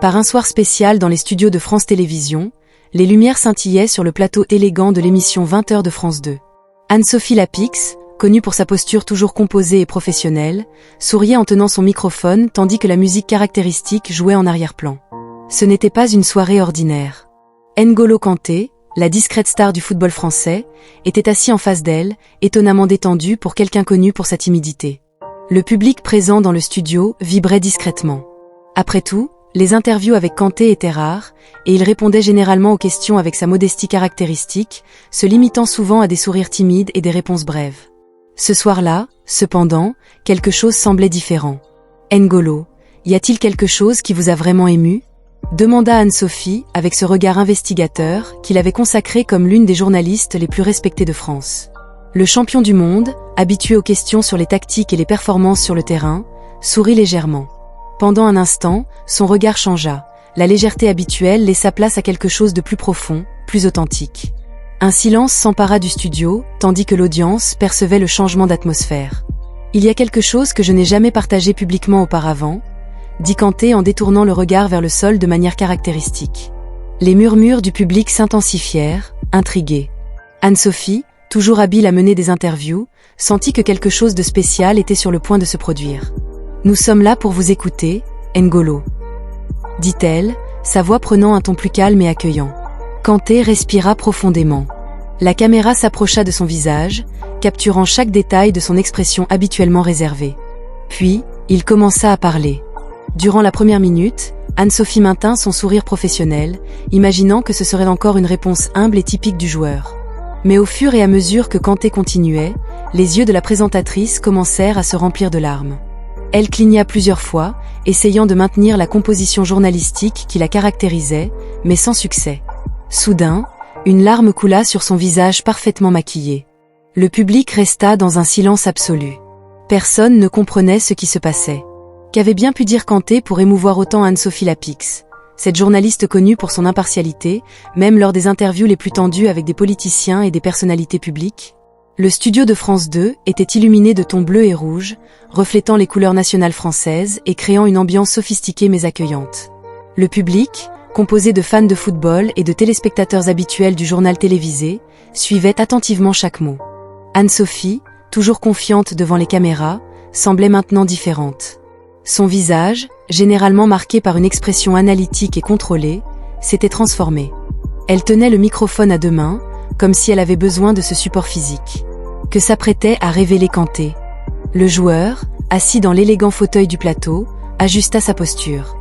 Par un soir spécial dans les studios de France Télévisions, les lumières scintillaient sur le plateau élégant de l'émission 20h de France 2. Anne-Sophie Lapix, connue pour sa posture toujours composée et professionnelle, souriait en tenant son microphone tandis que la musique caractéristique jouait en arrière-plan. Ce n'était pas une soirée ordinaire. N'Golo Kanté, la discrète star du football français, était assis en face d'elle, étonnamment détendu pour quelqu'un connu pour sa timidité. Le public présent dans le studio vibrait discrètement. Après tout, les interviews avec Kanté étaient rares, et il répondait généralement aux questions avec sa modestie caractéristique, se limitant souvent à des sourires timides et des réponses brèves. Ce soir-là, cependant, quelque chose semblait différent. N'Golo, y a-t-il quelque chose qui vous a vraiment ému ? Demanda Anne-Sophie avec ce regard investigateur qu'il avait consacré comme l'une des journalistes les plus respectées de France. Le champion du monde, habitué aux questions sur les tactiques et les performances sur le terrain, sourit légèrement. Pendant un instant, son regard changea. La légèreté habituelle laissa place à quelque chose de plus profond, plus authentique. Un silence s'empara du studio, tandis que l'audience percevait le changement d'atmosphère. « Il y a quelque chose que je n'ai jamais partagé publiquement auparavant », dit Kanté en détournant le regard vers le sol de manière caractéristique. Les murmures du public s'intensifièrent, intrigués. Anne-Sophie, toujours habile à mener des interviews, sentit que quelque chose de spécial était sur le point de se produire. « Nous sommes là pour vous écouter, N'Golo », dit-elle, sa voix prenant un ton plus calme et accueillant. Kanté respira profondément. La caméra s'approcha de son visage, capturant chaque détail de son expression habituellement réservée. Puis, il commença à parler. Durant la première minute, Anne-Sophie maintint son sourire professionnel, imaginant que ce serait encore une réponse humble et typique du joueur. Mais au fur et à mesure que Kanté continuait, les yeux de la présentatrice commencèrent à se remplir de larmes. Elle cligna plusieurs fois, essayant de maintenir la composition journalistique qui la caractérisait, mais sans succès. Soudain, une larme coula sur son visage parfaitement maquillé. Le public resta dans un silence absolu. Personne ne comprenait ce qui se passait. Qu'avait bien pu dire Kanté pour émouvoir autant Anne-Sophie Lapix, cette journaliste connue pour son impartialité, même lors des interviews les plus tendues avec des politiciens et des personnalités publiques? Le studio de France 2 était illuminé de tons bleus et rouges, reflétant les couleurs nationales françaises et créant une ambiance sophistiquée mais accueillante. Le public, composé de fans de football et de téléspectateurs habituels du journal télévisé, suivait attentivement chaque mot. Anne-Sophie, toujours confiante devant les caméras, semblait maintenant différente. Son visage, généralement marqué par une expression analytique et contrôlée, s'était transformé. Elle tenait le microphone à deux mains, comme si elle avait besoin de ce support physique. Que s'apprêtait à révéler Kanté. Le joueur, assis dans l'élégant fauteuil du plateau, ajusta sa posture.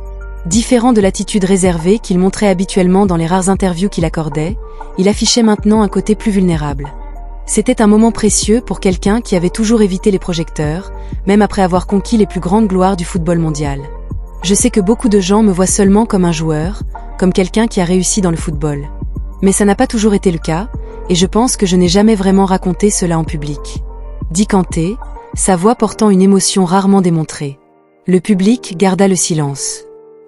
Différent de l'attitude réservée qu'il montrait habituellement dans les rares interviews qu'il accordait, il affichait maintenant un côté plus vulnérable. C'était un moment précieux pour quelqu'un qui avait toujours évité les projecteurs, même après avoir conquis les plus grandes gloires du football mondial. Je sais que beaucoup de gens me voient seulement comme un joueur, comme quelqu'un qui a réussi dans le football. Mais ça n'a pas toujours été le cas, et je pense que je n'ai jamais vraiment raconté cela en public. Dit Kanté, sa voix portant une émotion rarement démontrée. Le public garda le silence.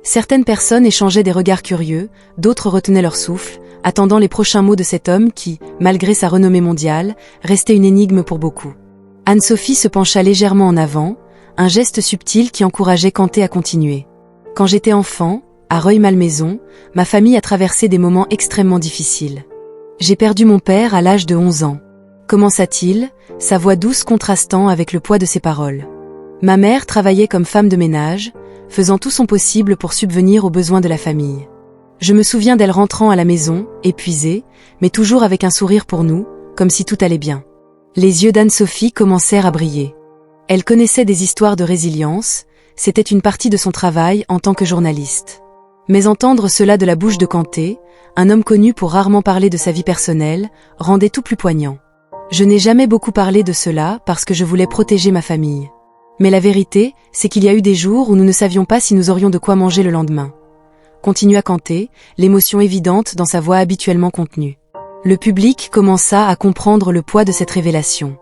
Certaines personnes échangeaient des regards curieux, d'autres retenaient leur souffle, attendant les prochains mots de cet homme qui, malgré sa renommée mondiale, restait une énigme pour beaucoup. Anne-Sophie se pencha légèrement en avant, un geste subtil qui encourageait Kanté à continuer. Quand j'étais enfant, à Rueil-Malmaison, ma famille a traversé des moments extrêmement difficiles. J'ai perdu mon père à l'âge de 11 ans. Commença-t-il, sa voix douce contrastant avec le poids de ses paroles. Ma mère travaillait comme femme de ménage, faisant tout son possible pour subvenir aux besoins de la famille. Je me souviens d'elle rentrant à la maison, épuisée, mais toujours avec un sourire pour nous, comme si tout allait bien. Les yeux d'Anne-Sophie commencèrent à briller. Elle connaissait des histoires de résilience, c'était une partie de son travail en tant que journaliste. Mais entendre cela de la bouche de Kanté, un homme connu pour rarement parler de sa vie personnelle, rendait tout plus poignant. Je n'ai jamais beaucoup parlé de cela parce que je voulais protéger ma famille. Mais la vérité, c'est qu'il y a eu des jours où nous ne savions pas si nous aurions de quoi manger le lendemain. Continua Kanté, l'émotion évidente dans sa voix habituellement contenue. Le public commença à comprendre le poids de cette révélation.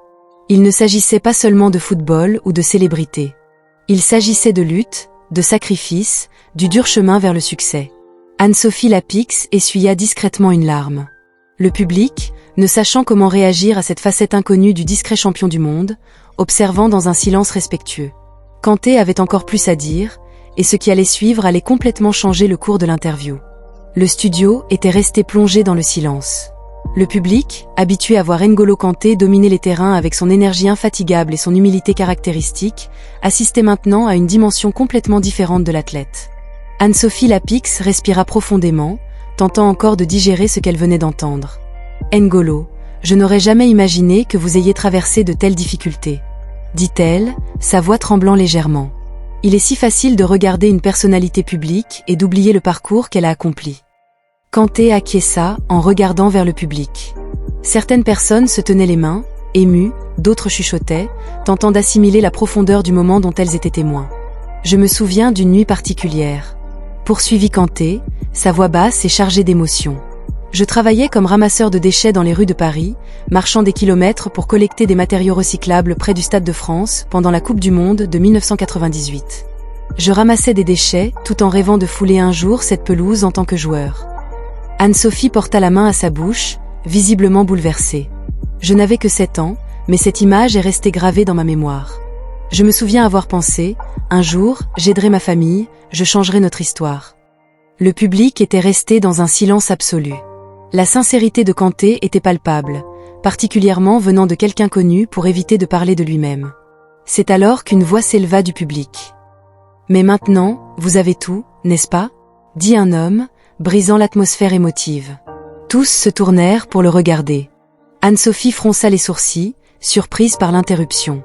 Il ne s'agissait pas seulement de football ou de célébrité. Il s'agissait de lutte, de sacrifice, du dur chemin vers le succès. Anne-Sophie Lapix essuya discrètement une larme. Le public, ne sachant comment réagir à cette facette inconnue du discret champion du monde, observant dans un silence respectueux. Kanté avait encore plus à dire, et ce qui allait suivre allait complètement changer le cours de l'interview. Le studio était resté plongé dans le silence. Le public, habitué à voir N'Golo Kanté dominer les terrains avec son énergie infatigable et son humilité caractéristique, assistait maintenant à une dimension complètement différente de l'athlète. Anne-Sophie Lapix respira profondément, tentant encore de digérer ce qu'elle venait d'entendre. « N'Golo, je n'aurais jamais imaginé que vous ayez traversé de telles difficultés. » dit-elle, sa voix tremblant légèrement. Il est si facile de regarder une personnalité publique et d'oublier le parcours qu'elle a accompli. Kanté acquiesça en regardant vers le public. Certaines personnes se tenaient les mains, émues, d'autres chuchotaient, tentant d'assimiler la profondeur du moment dont elles étaient témoins. « Je me souviens d'une nuit particulière. » Poursuivit Kanté, sa voix basse et chargée d'émotion. « Je travaillais comme ramasseur de déchets dans les rues de Paris, marchant des kilomètres pour collecter des matériaux recyclables près du Stade de France pendant la Coupe du Monde de 1998. Je ramassais des déchets tout en rêvant de fouler un jour cette pelouse en tant que joueur. » Anne-Sophie porta la main à sa bouche, visiblement bouleversée. « Je n'avais que 7 ans, mais cette image est restée gravée dans ma mémoire. Je me souviens avoir pensé, un jour, j'aiderai ma famille, je changerai notre histoire. » Le public était resté dans un silence absolu. La sincérité de Kanté était palpable, particulièrement venant de quelqu'un connu pour éviter de parler de lui-même. C'est alors qu'une voix s'éleva du public. « Mais maintenant, vous avez tout, n'est-ce pas ?» dit un homme, brisant l'atmosphère émotive. Tous se tournèrent pour le regarder. Anne-Sophie fronça les sourcils, surprise par l'interruption.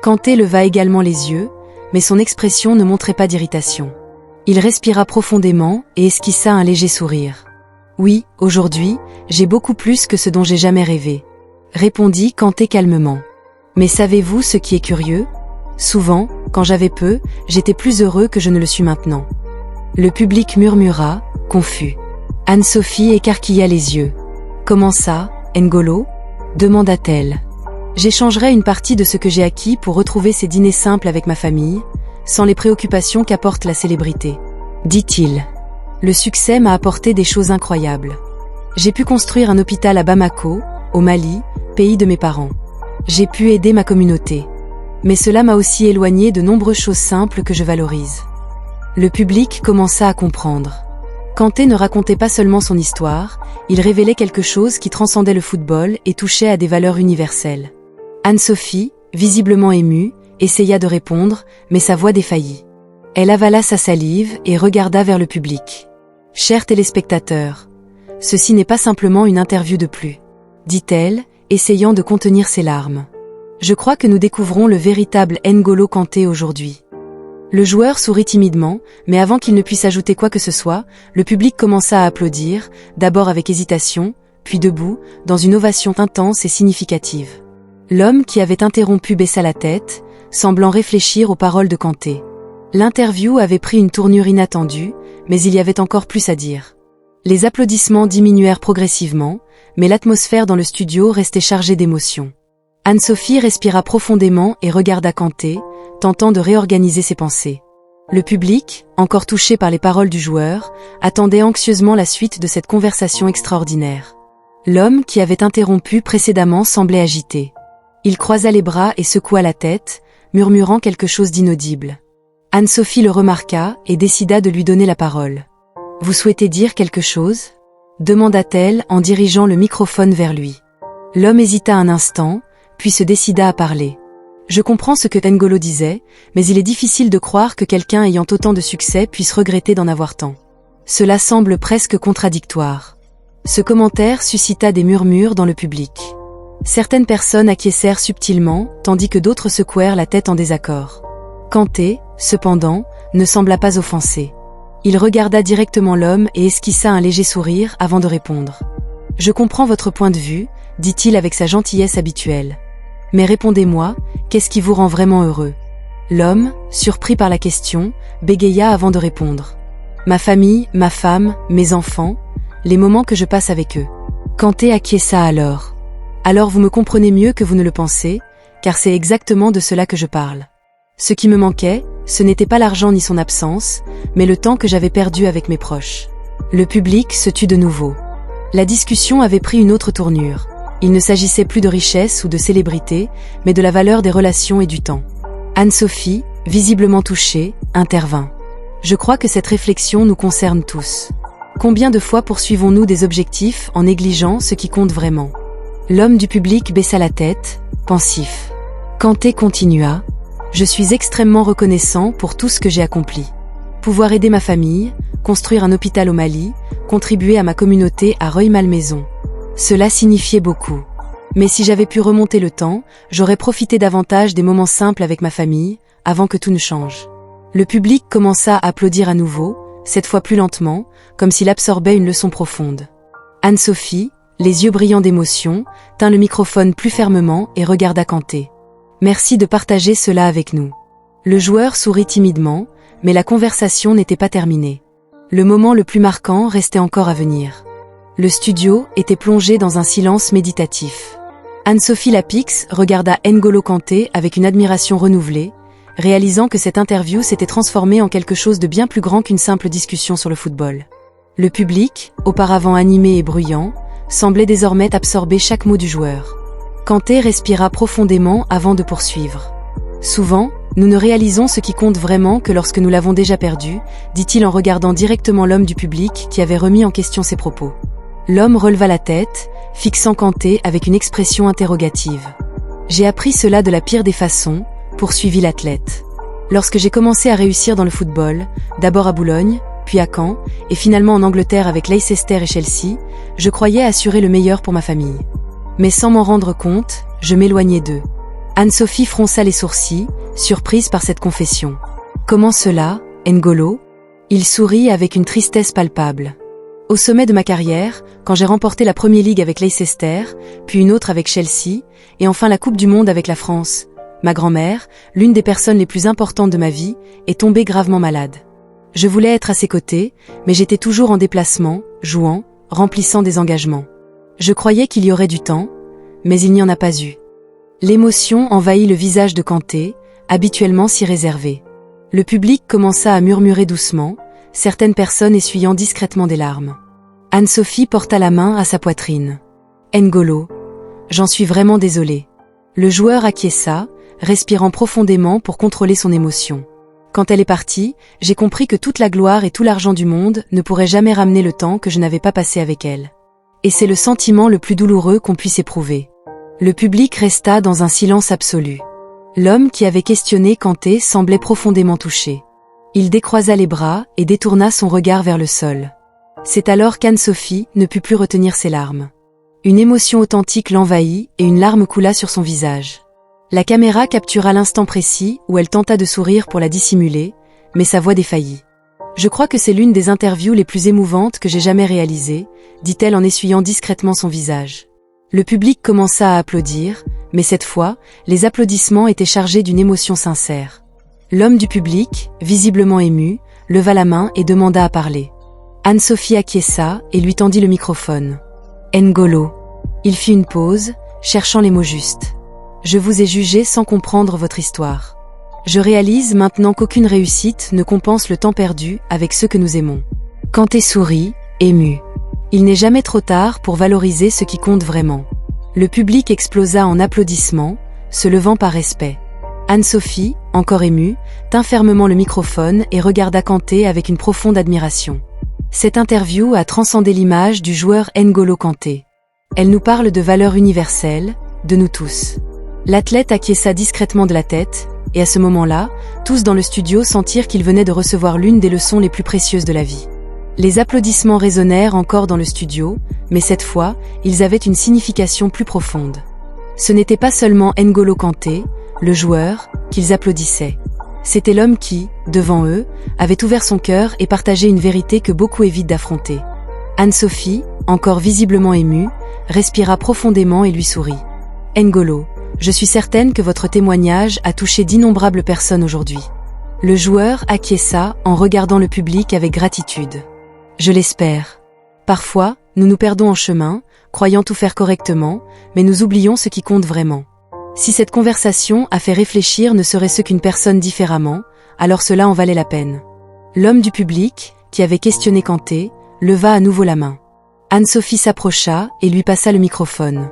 Kanté leva également les yeux, mais son expression ne montrait pas d'irritation. Il respira profondément et esquissa un léger sourire. « Oui, aujourd'hui, j'ai beaucoup plus que ce dont j'ai jamais rêvé. » répondit Kanté calmement. « Mais savez-vous ce qui est curieux ? Souvent, quand j'avais peu, j'étais plus heureux que je ne le suis maintenant. » Le public murmura, confus. Anne-Sophie écarquilla les yeux. « Comment ça, N'Golo ?» demanda-t-elle. « J'échangerai une partie de ce que j'ai acquis pour retrouver ces dîners simples avec ma famille, sans les préoccupations qu'apporte la célébrité. » dit-il. « Le succès m'a apporté des choses incroyables. J'ai pu construire un hôpital à Bamako, au Mali, pays de mes parents. J'ai pu aider ma communauté. Mais cela m'a aussi éloigné de nombreuses choses simples que je valorise. » Le public commença à comprendre. Kanté ne racontait pas seulement son histoire, il révélait quelque chose qui transcendait le football et touchait à des valeurs universelles. Anne-Sophie, visiblement émue, essaya de répondre, mais sa voix défaillit. Elle avala sa salive et regarda vers le public. « Chers téléspectateurs, ceci n'est pas simplement une interview de plus, » dit-elle, essayant de contenir ses larmes. « Je crois que nous découvrons le véritable N'Golo Kanté aujourd'hui. » Le joueur sourit timidement, mais avant qu'il ne puisse ajouter quoi que ce soit, le public commença à applaudir, d'abord avec hésitation, puis debout, dans une ovation intense et significative. L'homme qui avait interrompu baissa la tête, semblant réfléchir aux paroles de Kanté. L'interview avait pris une tournure inattendue, mais il y avait encore plus à dire. Les applaudissements diminuèrent progressivement, mais l'atmosphère dans le studio restait chargée d'émotion. Anne-Sophie respira profondément et regarda Kanté, tentant de réorganiser ses pensées. Le public, encore touché par les paroles du joueur, attendait anxieusement la suite de cette conversation extraordinaire. L'homme qui avait interrompu précédemment semblait agité. Il croisa les bras et secoua la tête, murmurant quelque chose d'inaudible. Anne-Sophie le remarqua et décida de lui donner la parole. « Vous souhaitez dire quelque chose ?» demanda-t-elle en dirigeant le microphone vers lui. L'homme hésita un instant, puis se décida à parler. « Je comprends ce que N'Golo disait, mais il est difficile de croire que quelqu'un ayant autant de succès puisse regretter d'en avoir tant. Cela semble presque contradictoire. » Ce commentaire suscita des murmures dans le public. Certaines personnes acquiescèrent subtilement, tandis que d'autres secouèrent la tête en désaccord. Kanté, cependant, ne sembla pas offensé. Il regarda directement l'homme et esquissa un léger sourire avant de répondre. « Je comprends votre point de vue, » dit-il avec sa gentillesse habituelle. « Mais répondez-moi, qu'est-ce qui vous rend vraiment heureux ?» L'homme, surpris par la question, bégaya avant de répondre. « Ma famille, ma femme, mes enfants, les moments que je passe avec eux. » Kanté acquiesça alors. « Alors vous me comprenez mieux que vous ne le pensez, car c'est exactement de cela que je parle. Ce qui me manquait, ce n'était pas l'argent ni son absence, mais le temps que j'avais perdu avec mes proches. » Le public se tut de nouveau. La discussion avait pris une autre tournure. Il ne s'agissait plus de richesse ou de célébrité, mais de la valeur des relations et du temps. Anne-Sophie, visiblement touchée, intervint. « Je crois que cette réflexion nous concerne tous. Combien de fois poursuivons-nous des objectifs en négligeant ce qui compte vraiment? L'homme du public baissa la tête, pensif. Kanté continua. Je suis extrêmement reconnaissant pour tout ce que j'ai accompli. Pouvoir aider ma famille, construire un hôpital au Mali, contribuer à ma communauté à Rueil-Malmaison. Cela signifiait beaucoup. Mais si j'avais pu remonter le temps, j'aurais profité davantage des moments simples avec ma famille, avant que tout ne change. Le public commença à applaudir à nouveau, cette fois plus lentement, comme s'il absorbait une leçon profonde. Anne-Sophie, les yeux brillants d'émotion, tint le microphone plus fermement et regarda Kanté. Merci de partager cela avec nous. Le joueur sourit timidement, mais la conversation n'était pas terminée. Le moment le plus marquant restait encore à venir. Le studio était plongé dans un silence méditatif. Anne-Sophie Lapix regarda N'Golo Kanté avec une admiration renouvelée, réalisant que cette interview s'était transformée en quelque chose de bien plus grand qu'une simple discussion sur le football. Le public, auparavant animé et bruyant, semblait désormais absorber chaque mot du joueur. Kanté respira profondément avant de poursuivre. Souvent, nous ne réalisons ce qui compte vraiment que lorsque nous l'avons déjà perdu, dit-il en regardant directement l'homme du public qui avait remis en question ses propos. L'homme releva la tête, fixant Kanté avec une expression interrogative. J'ai appris cela de la pire des façons, poursuivit l'athlète. Lorsque j'ai commencé à réussir dans le football, d'abord à Boulogne, puis à Caen, et finalement en Angleterre avec Leicester et Chelsea, je croyais assurer le meilleur pour ma famille. Mais sans m'en rendre compte, je m'éloignais d'eux. Anne-Sophie fronça les sourcils, surprise par cette confession. Comment cela, N'Golo? Il sourit avec une tristesse palpable. Au sommet de ma carrière, quand j'ai remporté la Premier League avec Leicester, puis une autre avec Chelsea, et enfin la Coupe du Monde avec la France, ma grand-mère, l'une des personnes les plus importantes de ma vie, est tombée gravement malade. Je voulais être à ses côtés, mais j'étais toujours en déplacement, jouant, remplissant des engagements. Je croyais qu'il y aurait du temps, mais il n'y en a pas eu. L'émotion envahit le visage de Kanté, habituellement si réservé. Le public commença à murmurer doucement, certaines personnes essuyant discrètement des larmes. Anne-Sophie porta la main à sa poitrine. N'Golo, j'en suis vraiment désolée. Le joueur acquiesça, respirant profondément pour contrôler son émotion. Quand elle est partie, j'ai compris que toute la gloire et tout l'argent du monde ne pourraient jamais ramener le temps que je n'avais pas passé avec elle. Et c'est le sentiment le plus douloureux qu'on puisse éprouver. Le public resta dans un silence absolu. L'homme qui avait questionné Kanté semblait profondément touché. Il décroisa les bras et détourna son regard vers le sol. C'est alors qu'Anne-Sophie ne put plus retenir ses larmes. Une émotion authentique l'envahit et une larme coula sur son visage. La caméra captura l'instant précis où elle tenta de sourire pour la dissimuler, mais sa voix défaillit. Je crois que c'est l'une des interviews les plus émouvantes que j'ai jamais réalisées, dit-elle en essuyant discrètement son visage. Le public commença à applaudir, mais cette fois, les applaudissements étaient chargés d'une émotion sincère. L'homme du public, visiblement ému, leva la main et demanda à parler. Anne-Sophie acquiesça et lui tendit le microphone. N'Golo. Il fit une pause, cherchant les mots justes. Je vous ai jugé sans comprendre votre histoire. Je réalise maintenant qu'aucune réussite ne compense le temps perdu avec ceux que nous aimons. Kanté sourit, ému. Il n'est jamais trop tard pour valoriser ce qui compte vraiment. Le public explosa en applaudissements, se levant par respect. Anne-Sophie, encore émue, tint fermement le microphone et regarda Kanté avec une profonde admiration. Cette interview a transcendé l'image du joueur N'Golo Kanté. Elle nous parle de valeurs universelles, de nous tous. L'athlète acquiesça discrètement de la tête, et à ce moment-là, tous dans le studio sentirent qu'ils venaient de recevoir l'une des leçons les plus précieuses de la vie. Les applaudissements résonnèrent encore dans le studio, mais cette fois, ils avaient une signification plus profonde. Ce n'était pas seulement N'Golo Kanté, le joueur, qu'ils applaudissaient. C'était l'homme qui, devant eux, avait ouvert son cœur et partagé une vérité que beaucoup évitent d'affronter. Anne-Sophie, encore visiblement émue, respira profondément et lui sourit. N'Golo, je suis certaine que votre témoignage a touché d'innombrables personnes aujourd'hui. Le joueur acquiesça en regardant le public avec gratitude. Je l'espère. Parfois, nous nous perdons en chemin, croyant tout faire correctement, mais nous oublions ce qui compte vraiment. Si cette conversation a fait réfléchir ne serait-ce qu'une personne différemment, alors cela en valait la peine. L'homme du public, qui avait questionné Kanté, leva à nouveau la main. Anne-Sophie s'approcha et lui passa le microphone.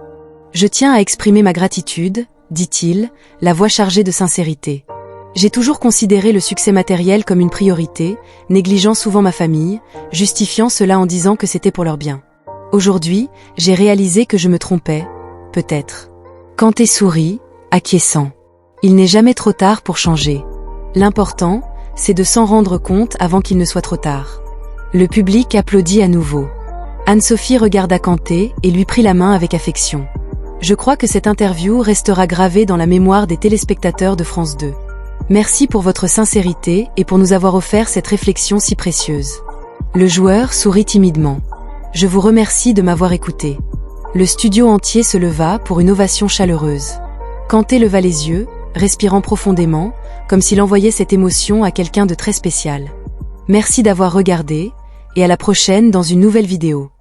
« Je tiens à exprimer ma gratitude, dit-il, la voix chargée de sincérité. J'ai toujours considéré le succès matériel comme une priorité, négligeant souvent ma famille, justifiant cela en disant que c'était pour leur bien. Aujourd'hui, j'ai réalisé que je me trompais, peut-être. Kanté sourit, acquiesçant. Il n'est jamais trop tard pour changer. L'important, c'est de s'en rendre compte avant qu'il ne soit trop tard. Le public applaudit à nouveau. Anne-Sophie regarda Kanté et lui prit la main avec affection. Je crois que cette interview restera gravée dans la mémoire des téléspectateurs de France 2. Merci pour votre sincérité et pour nous avoir offert cette réflexion si précieuse. Le joueur sourit timidement. Je vous remercie de m'avoir écouté. Le studio entier se leva pour une ovation chaleureuse. Kanté leva les yeux, respirant profondément, comme s'il envoyait cette émotion à quelqu'un de très spécial. Merci d'avoir regardé, et à la prochaine dans une nouvelle vidéo.